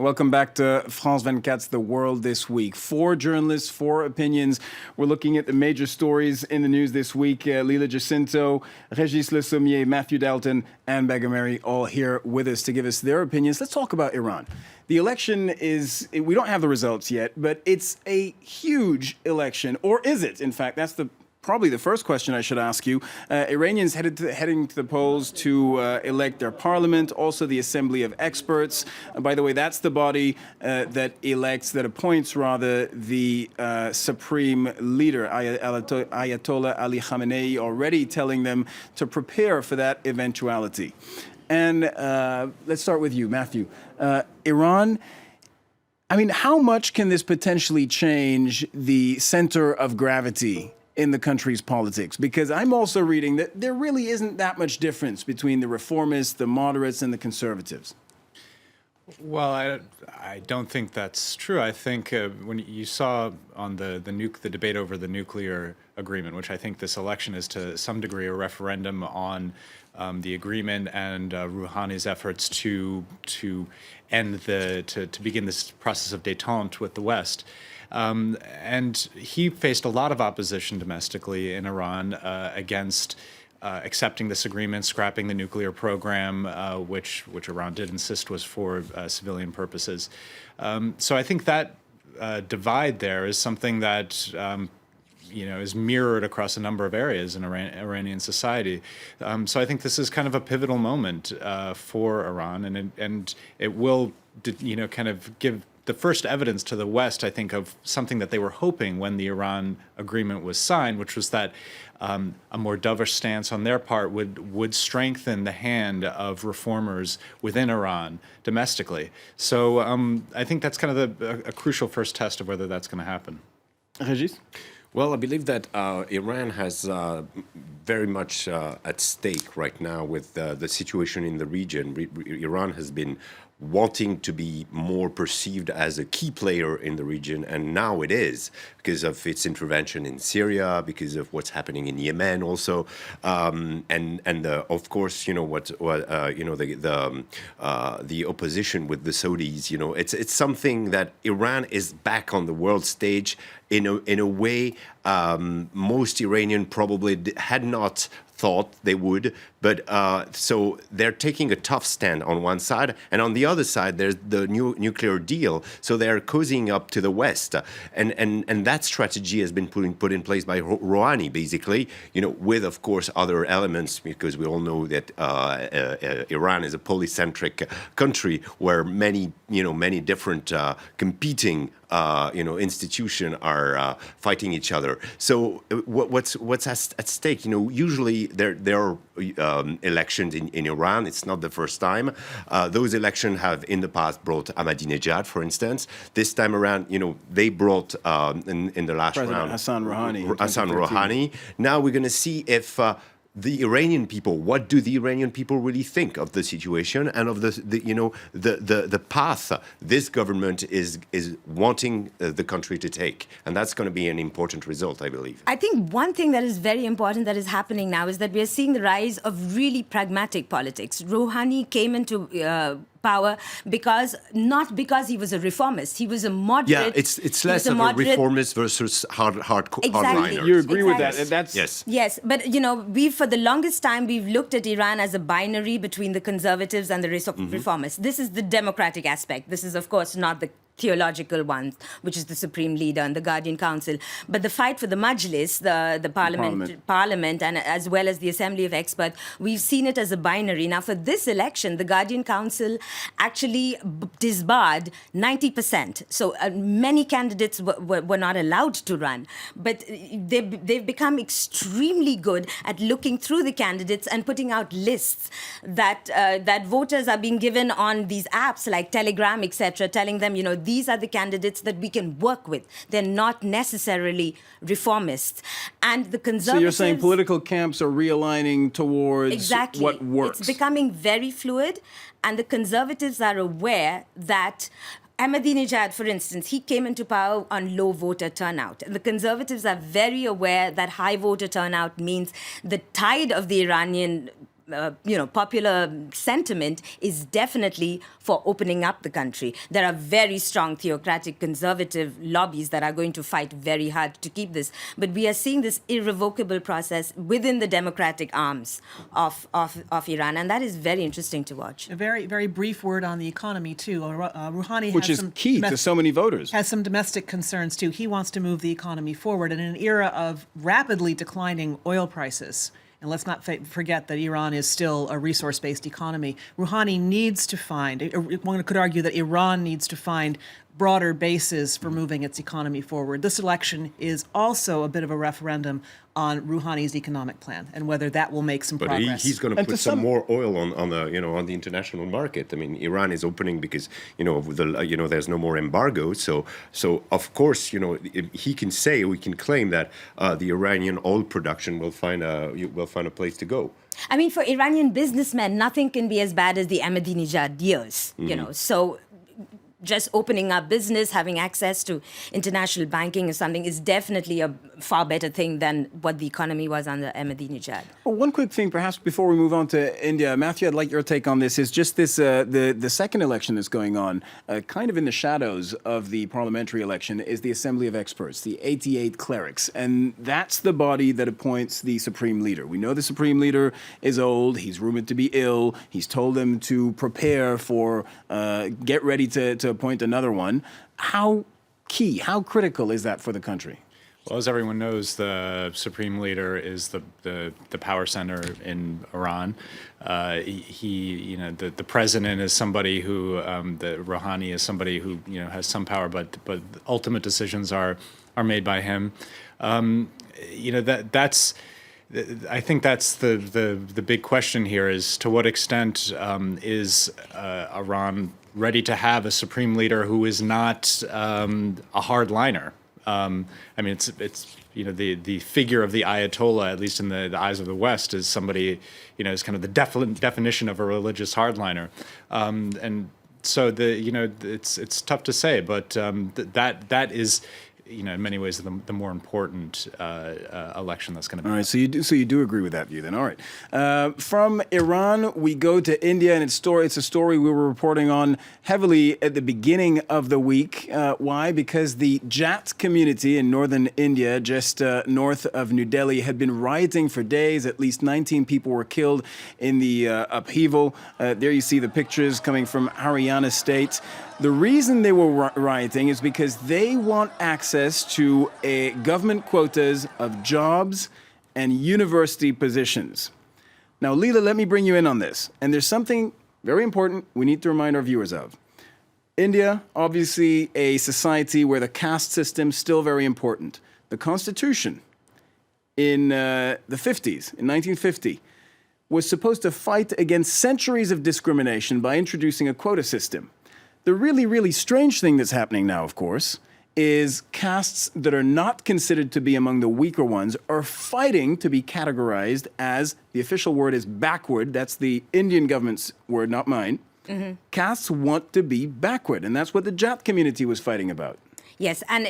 Welcome back to France 24's The World This Week. 4 journalists, 4 opinions. We're looking at the major stories in the news this week. Lila Jacinto, Régis Le Sommier, Matthew Dalton, and Begumeri all here with us to give us their opinions. Let's talk about Iran. The election we don't have the results yet, but it's a huge election. Or is it? In fact, that's probably the first question I should ask you. Iranians heading to the polls to elect their parliament, also the Assembly of Experts. By the way, that's the body that appoints the supreme leader, Ayatollah Ali Khamenei, already telling them to prepare for that eventuality. And let's start with you, Matthew. Iran, I mean, how much can this potentially change the center of gravity in the country's politics? Because I'm also reading that there really isn't that much difference between the reformists, the moderates, and the conservatives. Well, I don't think that's true. I think when you saw on the debate over the nuclear agreement, which I think this election is to some degree a referendum on the agreement and Rouhani's efforts to begin this process of détente with the West. And he faced a lot of opposition domestically in Iran against accepting this agreement, scrapping the nuclear program, which Iran did insist was for civilian purposes. So I think that divide there is something that is mirrored across a number of areas in Iranian society. So I think this is kind of a pivotal moment for Iran, and it will kind of give the first evidence to the West, I think, of something that they were hoping when the Iran agreement was signed, which was that a more dovish stance on their part would strengthen the hand of reformers within Iran domestically. So I think that's kind of a crucial first test of whether that's going to happen. Régis? Well, I believe that Iran has very much at stake right now with the situation in the region. Iran has been wanting to be more perceived as a key player in the region, and now it is because of its intervention in Syria, because of what's happening in Yemen, also, and of course, the opposition with the Saudis. It's something that Iran is back on the world stage in a way most Iranian probably had not thought they would, but so they're taking a tough stand on one side, and on the other side there's the new nuclear deal, so they're cozying up to the West, and that strategy has been put in place by Rouhani, basically, with of course other elements, because we all know that Iran is a polycentric country where many different competing institutions are fighting each other. So what's at stake? Usually there are elections in Iran. It's not the first time. Those elections have in the past brought Ahmadinejad, for instance. This time around, they brought in the last President round Hassan Rouhani. Hassan Rouhani. Now we're going to see if the Iranian people, what do the Iranian people really think of the situation and of the path this government is wanting the country to take? And that's going to be an important result, I believe. I think one thing that is very important that is happening now is that we are seeing the rise of really pragmatic politics. Rouhani came into power not because he was a reformist. He was a moderate. Yeah, it's less of a reformist versus hardliner. You agree with that? That's yes. But for the longest time we've looked at Iran as a binary between the conservatives and the reformists. This is the democratic aspect. This is of course not the theological one, which is the Supreme Leader and the Guardian Council. But the fight for the Majlis, the Parliament, and as well as the Assembly of Experts, we've seen it as a binary. Now, for this election, the Guardian Council actually disbarred 90%. So many candidates were not allowed to run. But they've become extremely good at looking through the candidates and putting out lists that voters are being given on these apps like Telegram, etc., telling them, these are the candidates that we can work with. They're not necessarily reformists. And the conservatives... So you're saying political camps are realigning towards what works. It's becoming very fluid, and the conservatives are aware that Ahmadinejad, for instance, he came into power on low voter turnout. And the conservatives are very aware that high voter turnout means the tide of the Iranian popular sentiment is definitely for opening up the country. There are very strong theocratic conservative lobbies that are going to fight very hard to keep this. But we are seeing this irrevocable process within the democratic arms of Iran, and that is very interesting to watch. A very, very brief word on the economy, too. Rouhani Which is key to so many voters. Has some domestic concerns, too. He wants to move the economy forward in an era of rapidly declining oil prices. And let's not forget that Iran is still a resource-based economy. Rouhani needs to find, one could argue that Iran needs to find broader bases for moving its economy forward. This election is also a bit of a referendum on Rouhani's economic plan and whether that will make some progress. But he's going to put some more oil on the international market. I mean, Iran is opening because there's no more embargo. So of course we can claim that the Iranian oil production will find a place to go. I mean, for Iranian businessmen, nothing can be as bad as the Ahmadinejad years. So just opening up business, having access to international banking or something is definitely a far better thing than what the economy was under Ahmadinejad. Well, one quick thing, perhaps, before we move on to India. Matthew, I'd like your take on this. Is just this, the second election that's going on, kind of in the shadows of the parliamentary election, is the Assembly of Experts, the 88 clerics. And that's the body that appoints the Supreme Leader. We know the Supreme Leader is old. He's rumored to be ill. He's told them to prepare for, get ready to appoint another one. How critical is that for the country? Well, as everyone knows, the Supreme Leader is the power center in Iran. The president is somebody who, the Rouhani is somebody who has some power, but ultimate decisions are made by him. I think that's the big question here: is to what extent is Iran ready to have a Supreme Leader who is not a hardliner? I mean, it's the figure of the Ayatollah, at least in the eyes of the West, is somebody is kind of the definition of a religious hardliner, and so it's tough to say, but that is. In many ways, the more important election that's going to be. All right, so you do agree with that view, then. All right. From Iran, we go to India, and it's a story we were reporting on heavily at the beginning of the week. Why? Because the Jat community in northern India, just north of New Delhi, had been rioting for days. At least 19 people were killed in the upheaval. There you see the pictures coming from Haryana state. The reason they were rioting is because they want access to government quotas of jobs and university positions. Now, Leela, let me bring you in on this. And there's something very important we need to remind our viewers of. India, obviously a society where the caste system is still very important. The Constitution in the 50s, in 1950, was supposed to fight against centuries of discrimination by introducing a quota system. The really, really strange thing that's happening now, of course, is castes that are not considered to be among the weaker ones are fighting to be categorized as, the official word is backward. That's the Indian government's word, not mine. Mm-hmm. Castes want to be backward, and that's what the Jat community was fighting about. Yes, and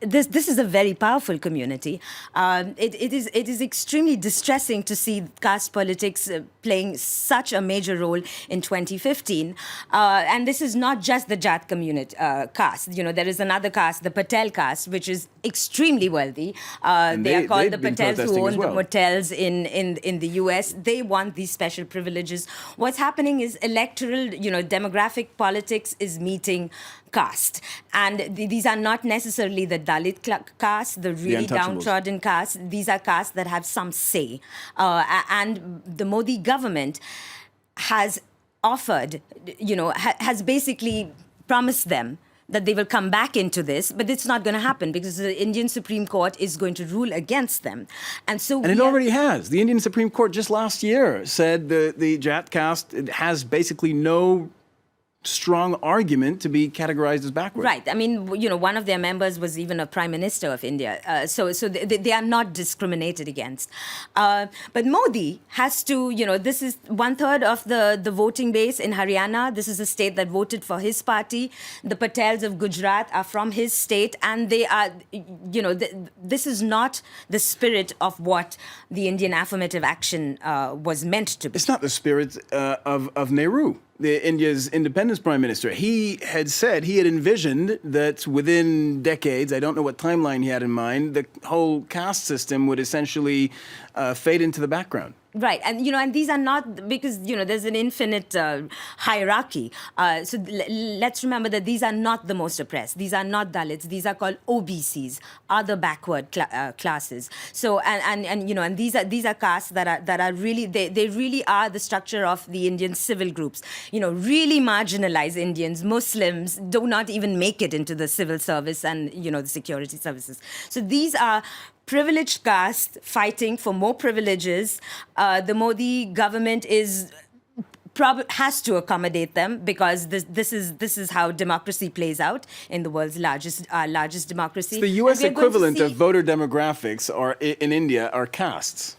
this is a very powerful community. It is extremely distressing to see caste politics playing such a major role in 2015. And this is not just the Jat community caste. There is another caste, the Patel caste, which is extremely wealthy. They are called the Patels who own the motels in the U.S. They want these special privileges. What's happening is electoral, demographic politics is meeting caste. And these are not necessarily the Dalit caste, the really downtrodden caste. These are castes that have some say. And the Modi government has offered, has basically promised them that they will come back into this, but it's not going to happen because the Indian Supreme Court is going to rule against them. And it already has. The Indian Supreme Court just last year said the Jat caste has basically no strong argument to be categorized as backward. Right. I mean, one of their members was even a prime minister of India. So they are not discriminated against. But Modi has to, this is 1/3 of the voting base in Haryana. This is a state that voted for his party. The Patels of Gujarat are from his state. And they are, this is not the spirit of what the Indian affirmative action was meant to be. It's not the spirit of Nehru, India's independence prime minister. He had said, he had envisioned that within decades, I don't know what timeline he had in mind, the whole caste system would essentially fade into the background. Right, and and these are not, because there's an infinite hierarchy. So let's remember that these are not the most oppressed. These are not Dalits. These are called OBCs, other backward classes. So and these are castes that are really they really are the structure of the Indian civil groups. Really marginalized Indians, Muslims do not even make it into the civil service and the security services. So these are privileged caste fighting for more privileges. The Modi government has to accommodate them, because this is how democracy plays out in the world's largest democracy. The U.S. equivalent of voter demographics in India are castes.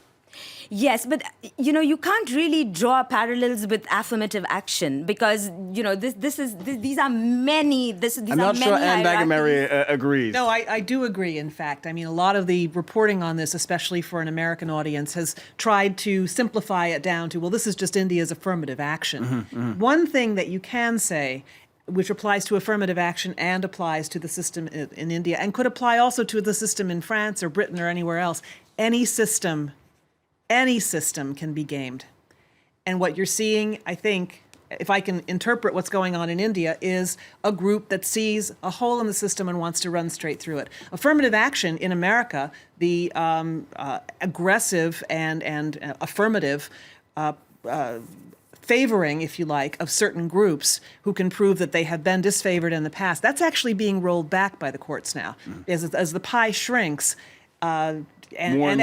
Yes, but you can't really draw parallels with affirmative action, because these are many. I'm not sure Anne Dagamari agrees. No, I do agree. In fact, I mean, a lot of the reporting on this, especially for an American audience, has tried to simplify it down to, well, this is just India's affirmative action. One thing that you can say, which applies to affirmative action and applies to the system in India, and could apply also to the system in France or Britain or anywhere else, any system can be gamed. And what you're seeing, I think, if I can interpret what's going on in India, is a group that sees a hole in the system and wants to run straight through it. Affirmative action in America, the aggressive and affirmative favoring, if you like, of certain groups who can prove that they have been disfavored in the past, that's actually being rolled back by the courts now. As the pie shrinks, and one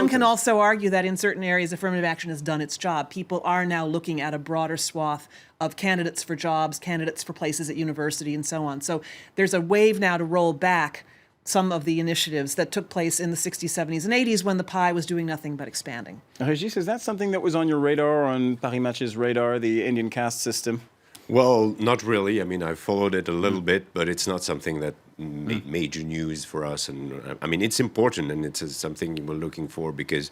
can also argue that in certain areas, affirmative action has done its job. People are now looking at a broader swath of candidates for jobs, candidates for places at university, and so on. So there's a wave now to roll back some of the initiatives that took place in the 60s, 70s, and 80s when the pie was doing nothing but expanding. Régis, is that something that was on your radar, on Paris Match's radar, the Indian caste system? Well, not really. I mean, I followed it a little bit, but it's not something that made major news for us. And I mean, it's important, and it's something we're looking for, because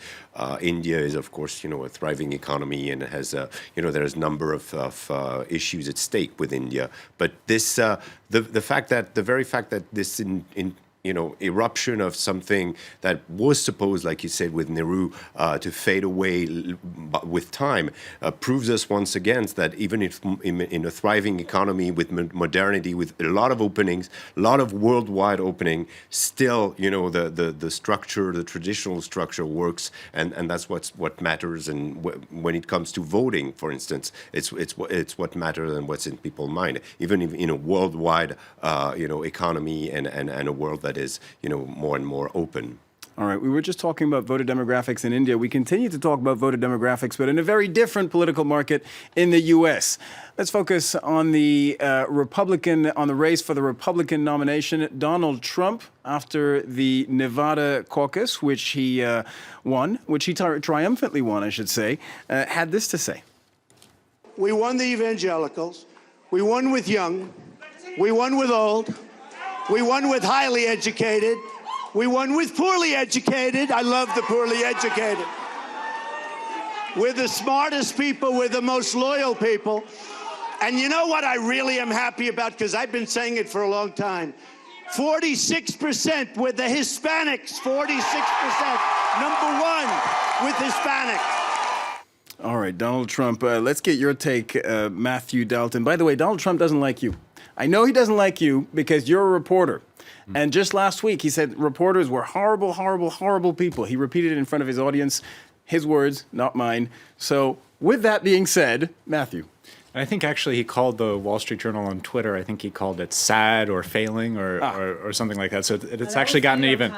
India is, of course, a thriving economy, and it has, there's a number of issues at stake with India. But this, the very fact that this eruption of something that was supposed, like you said, with Nehru, to fade away with time, proves us once again that even if in a thriving economy with modernity, with a lot of openings, a lot of worldwide opening, still, the structure, the traditional structure works, and that's what matters. And when it comes to voting, for instance, it's what matters and what's in people's mind, even in a worldwide, economy and a world that is, more and more open. All right, we were just talking about voter demographics in India. We continue to talk about voter demographics, but in a very different political market in the U.S. Let's focus on the race for the Republican nomination. Donald Trump, after the Nevada caucus, which he won, which he triumphantly won, I should say, had this to say. We won the evangelicals. We won with young. We won with old. We won with highly educated. We won with poorly educated. I love the poorly educated. We're the smartest people. We're the most loyal people. And you know what I really am happy about? Because I've been saying it for a long time. 46% with the Hispanics. 46%. Number one with Hispanics. All right, Donald Trump. Let's get your take, Matthew Dalton. By the way, Donald Trump doesn't like you. I know he doesn't like you because you're a reporter. And just last week, he said reporters were horrible, horrible, horrible people. He repeated it in front of his audience. His words, not mine. So with that being said, Matthew. I think actually he called the Wall Street Journal on Twitter, I think he called it sad or failing or something like that. So it's actually gotten even.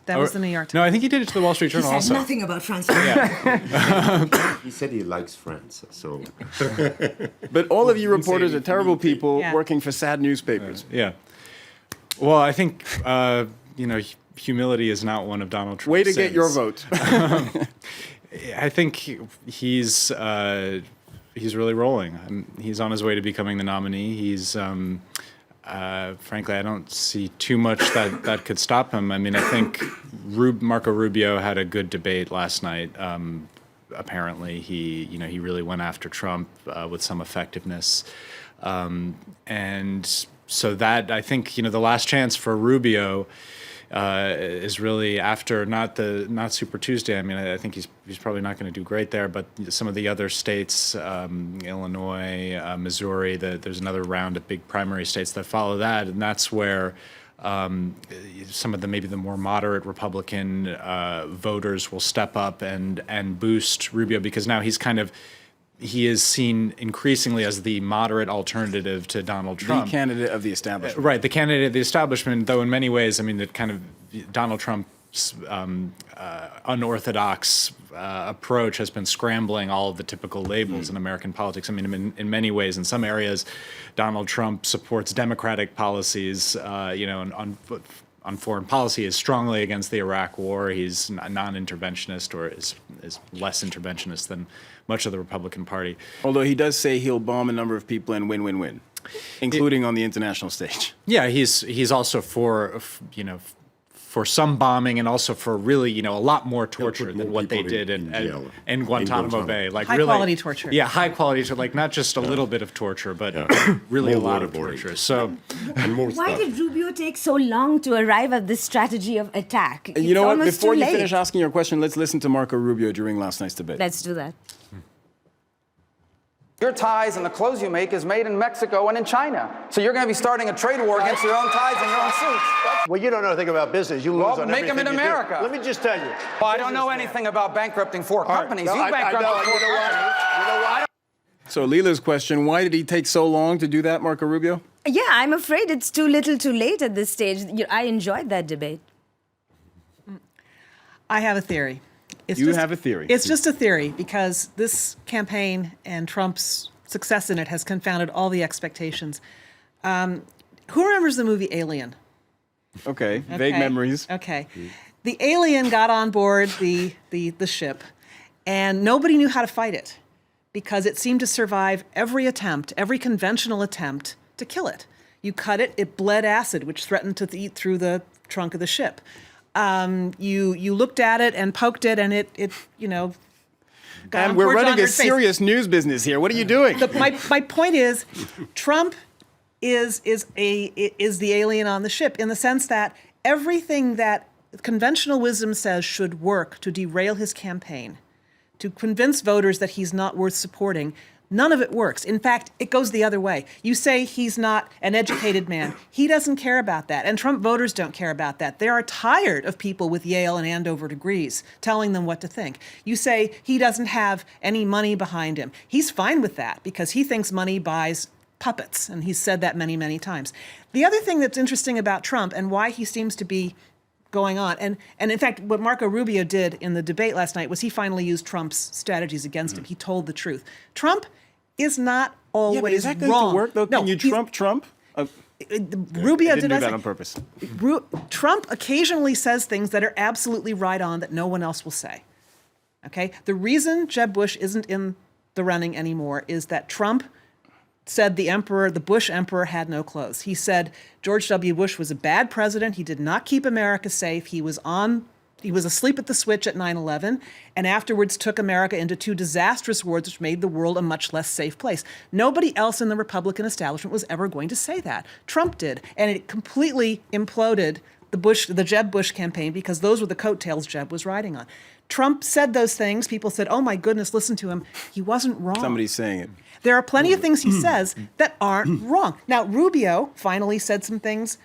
That was the New York Times. No, I think he did it to the Wall Street Journal He said also. nothing about François. He said he likes France, so. But all of you reporters are terrible people Yeah. working for sad newspapers. Yeah. Well, I think, humility is not one of Donald Trump's Way to get your sins. vote. I think he's really rolling. He's on his way to becoming the nominee. He's, frankly, I don't see too much that could stop him. I mean, I think Marco Rubio had a good debate last night. Apparently, he really went after Trump with some effectiveness, and so that I think the last chance for Rubio is really after not Super Tuesday. I mean, I think he's probably not going to do great there, but some of the other states, Illinois, Missouri, there's another round of big primary states that follow that, and that's where some of maybe the more moderate Republican voters will step up and boost Rubio, because now he is seen increasingly as the moderate alternative to Donald Trump. The candidate of the establishment. Right, the candidate of the establishment, though in many ways, I mean, that kind of Donald Trump's unorthodox approach has been scrambling all of the typical labels in American politics. I mean, in many ways, in some areas, Donald Trump supports democratic policies, on foreign policy, is strongly against the Iraq War. He's non-interventionist, or is less interventionist than much of the Republican Party. Although he does say he'll bomb a number of people and win, including on the international stage. Yeah, he's also for some bombing, and also for really a lot more torture than what they did in Guantanamo Bay. Like High quality torture. Yeah, high quality torture, like not just a little bit of torture, but really a lot of torture. So And more Why stuff. did Rubio take so long to arrive at this strategy of attack? And you know what? Almost Before too you late. finish asking your question, let's listen to Marco Rubio during last night's debate. Let's do that. Your ties and the clothes you make is made in Mexico and in China. So you're going to be starting a trade war against your own ties and your own suits. Well, you don't know anything about business. You lose Well, on make 'em in everything you do. America. Let me just tell you. Well, I don't know anything about bankrupting four companies. No, You I bankrupted know, four you know what? companies. You know what? So Leela's question, why did he take so long to do that, Marco Rubio? Yeah, I'm afraid it's too little too late at this stage. I enjoyed that debate. I have a theory. You have a theory. It's just a theory, because this campaign and Trump's success in it has confounded all the expectations. Who remembers the movie Alien? Okay, vague memories. Okay. The alien got on board the ship, and nobody knew how to fight it, because it seemed to survive every conventional attempt to kill it. You cut it, it bled acid, which threatened to eat through the trunk of the ship. You looked at it and poked it, and it got And on we're board running on a your face. serious news business here. What are you doing? My point is, Trump is the alien on the ship, in the sense that everything that conventional wisdom says should work to derail his campaign, to convince voters that he's not worth supporting, none of it works. In fact, it goes the other way. You say he's not an educated man. He doesn't care about that. And Trump voters don't care about that. They are tired of people with Yale and Andover degrees telling them what to think. You say he doesn't have any money behind him. He's fine with that, because he thinks money buys puppets. And he's said that many, many times. The other thing that's interesting about Trump, and why he seems to be going on, and in fact, what Marco Rubio did in the debate last night was he finally used Trump's strategies against him. He told the truth. Trump is not always Yeah, but is that going wrong. to work, though? No, Can you he's- Trump? Rubio I didn't do I that say- on purpose. Trump occasionally says things that are absolutely right on that no one else will say. Okay? The reason Jeb Bush isn't in the running anymore is that Trump said the Bush emperor had no clothes. He said George W. Bush was a bad president. He did not keep America safe. He was asleep at the switch at 9/11, and afterwards took America into two disastrous wars, which made the world a much less safe place. Nobody else in the Republican establishment was ever going to say that. Trump did, and it completely imploded the Jeb Bush campaign, because those were the coattails Jeb was riding on. Trump said those things. People said, "Oh my goodness, listen to him. He wasn't wrong." Somebody's saying it. There are plenty of things he says that aren't wrong. Now, Rubio finally said some things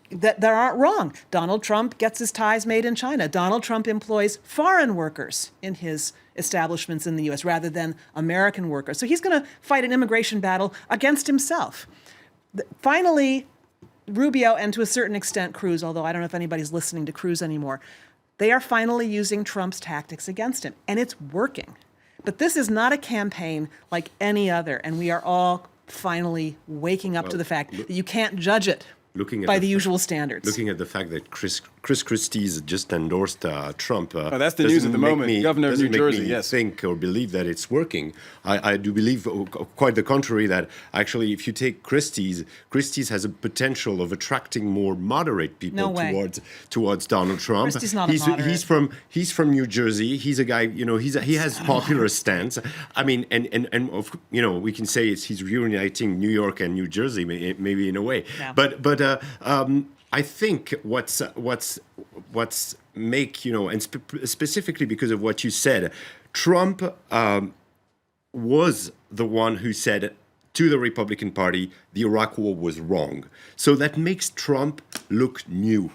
that aren't wrong. Donald Trump gets his ties made in China. Donald Trump employs foreign workers in his establishments in the U.S. rather than American workers. So he's going to fight an immigration battle against himself. Finally, Rubio, and to a certain extent Cruz, although I don't know if anybody's listening to Cruz anymore, they are finally using Trump's tactics against him, and it's working. But this is not a campaign like any other, and we are all finally waking up to the fact that you can't judge it by the usual standards. Looking at the fact that Chris Christie's just endorsed Trump. That's the news at the moment. Governor of New Jersey, yes. Think or believe that it's working. I do believe quite the contrary, that actually if you take Christie's has a potential of attracting more moderate people towards Donald Trump. Christie's not a moderate. He's from New Jersey. He's a guy, he has popular stance. I mean, and we can say he's reuniting New York and New Jersey maybe in a way. No. But I think what's make, and specifically because of what you said, Trump was the one who said to the Republican Party, the Iraq War was wrong. So that makes Trump look new,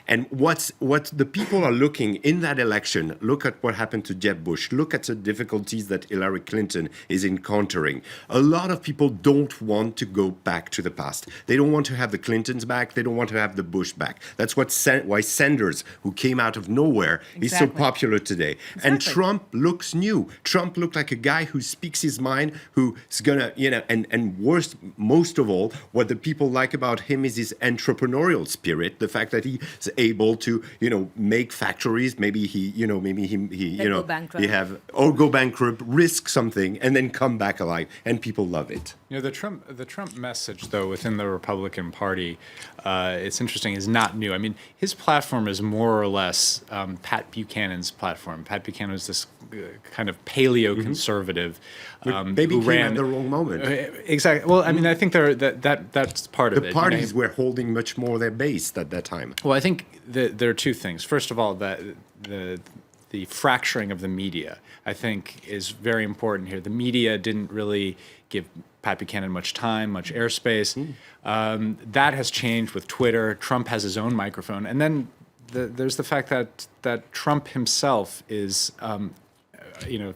And what the people are looking in that election, look at what happened to Jeb Bush, look at the difficulties that Hillary Clinton is encountering. A lot of people don't want to go back to the past. They don't want to have the Clintons back. They don't want to have the Bush back. That's why Sanders, who came out of nowhere, is so popular today. Exactly. And Trump looks new. Trump looked like a guy who speaks his mind, who's gonna, and most of all, what the people like about him is his entrepreneurial spirit, the fact that he's able to, make factories, maybe go bankrupt, risk something, and then come back alive, and people love it. The Trump message, though, within the Republican Party, it's interesting, is not new. I mean, his platform is more or less Pat Buchanan's platform. Pat Buchanan was this kind of paleo-conservative maybe who came ran at the wrong moment. Exactly. Well, I mean, I think that's part of it. The parties were holding much more their base at that time. Well, I think there are two things. First of all, that the fracturing of the media, I think, is very important here. The media didn't really give Pat Buchanan much time, much airspace. That has changed with Twitter. Trump has his own microphone. And then there's the fact that Trump himself is,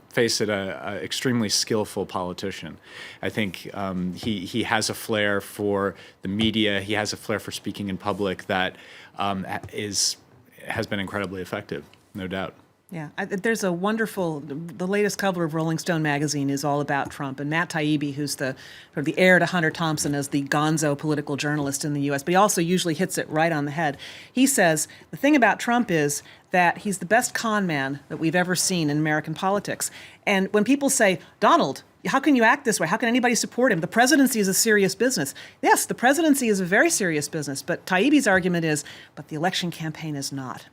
face it, a extremely skillful politician. I think he has a flair for the media. He has a flair for speaking in public that has been incredibly effective, no doubt. Yeah, there's a wonderful, the latest cover of Rolling Stone magazine is all about Trump. And Matt Taibbi, who's the heir to Hunter Thompson as the gonzo political journalist in the U.S., but he also usually hits it right on the head. He says, the thing about Trump is that he's the best con man that we've ever seen in American politics. And when people say, Donald, how can you act this way? How can anybody support him? The presidency is a serious business. Yes, the presidency is a very serious business, but Taibbi's argument is, but the election campaign is not.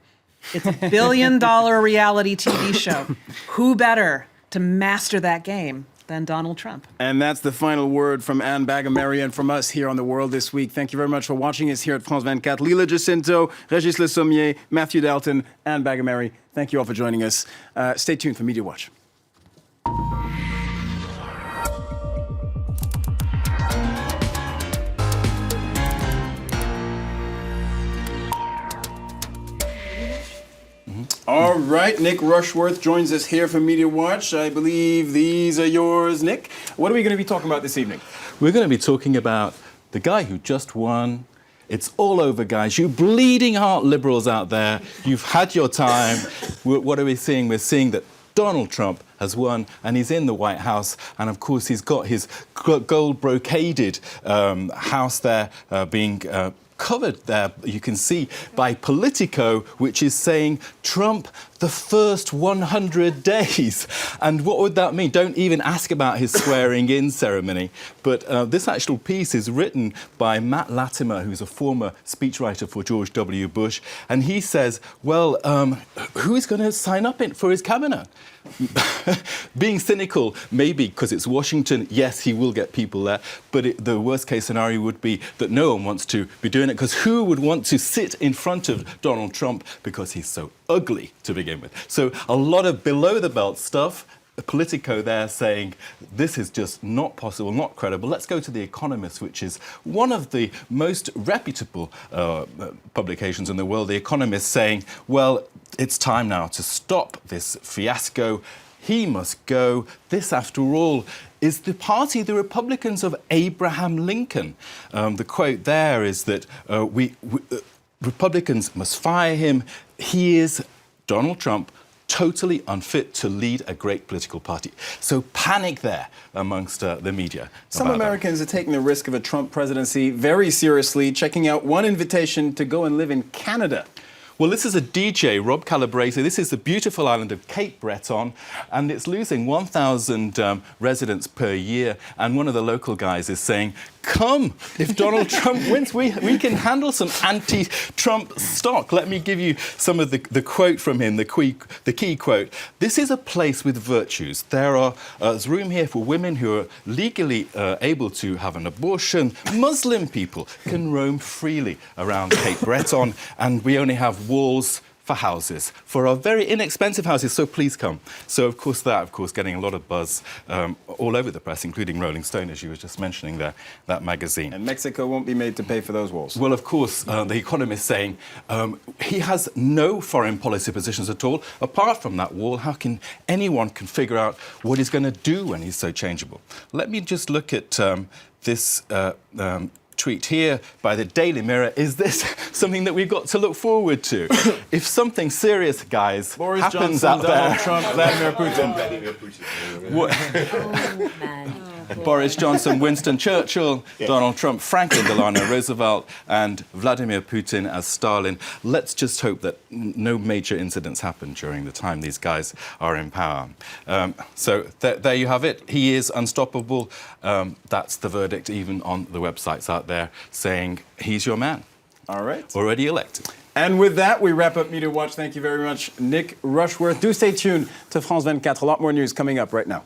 It's a $1 billion reality TV show. Who better to master that game than Donald Trump? And that's the final word from Anne Bagamary and from us here on The World This Week. Thank you very much for watching us here at France 24. Lila Jacinto, Régis Le Sommier, Matthew Dalton, Anne Bagamary. Thank you all for joining us. Stay tuned for Media Watch. All right, Nick Rushworth joins us here for Media Watch. I believe these are yours, Nick. What are we going to be talking about this evening? We're going to be talking about the guy who just won. It's all over, guys. You bleeding heart liberals out there, you've had your time. What are we seeing? We're seeing that Donald Trump has won, and he's in the White House. And, of course, he's got his gold brocaded house there being covered there, you can see, by Politico, which is saying Trump the first 100 days. And what would that mean? Don't even ask about his swearing-in ceremony. But this actual piece is written by Matt Latimer, who's a former speechwriter for George W. Bush. And he says, well, who is going to sign up for his cabinet? Being cynical, maybe because it's Washington, yes, he will get people there. But the worst-case scenario would be that no one wants to be doing it, because who would want to sit in front of Donald Trump because he's so ugly to begin with? So a lot of below-the-belt stuff, Politico there saying this is just not possible, not credible. Let's go to The Economist, which is one of the most reputable publications in the world. The Economist saying, well, it's time now to stop this fiasco. He must go. This, after all, is the party, the Republicans of Abraham Lincoln. The quote there is that Republicans must fire him. He is, Donald Trump, totally unfit to lead a great political party. So panic there amongst the media. Some Americans are taking the risk of a Trump presidency very seriously, checking out one invitation to go and live in Canada. Well, this is a DJ, Rob Calabrese. This is the beautiful island of Cape Breton, and it's losing 1,000 residents per year. And one of the local guys is saying, come, if Donald Trump wins, we can handle some anti-Trump stock. Let me give you some of the quote from him, the key quote. This is a place with virtues. There's room here for women who are legally able to have an abortion. Muslim people can roam freely around Cape Breton, and we only have walls for houses, for our very inexpensive houses, so please come. So, of course, getting a lot of buzz all over the press, including Rolling Stone, as you were just mentioning there, that magazine. And Mexico won't be made to pay for those walls. Well, of course, The Economist saying he has no foreign policy positions at all. Apart from that wall, how can anyone figure out what he's going to do when he's so changeable? Let me just look at this tweet here by the Daily Mirror. Is this something that we've got to look forward to? If something serious, guys, Boris happens Johnson, out there... Donald Trump, Vladimir Putin. Boris Johnson, Winston Churchill, Donald Trump, Franklin Delano Roosevelt, and Vladimir Putin as Stalin. Let's just hope that no major incidents happen during the time these guys are in power. So there you have it. He is unstoppable. That's the verdict, even on the websites out there, saying he's your man. All right. Already elected. And with that, we wrap up Media Watch. Thank you very much, Nick Rushworth. Do stay tuned to France 24. A lot more news coming up right now.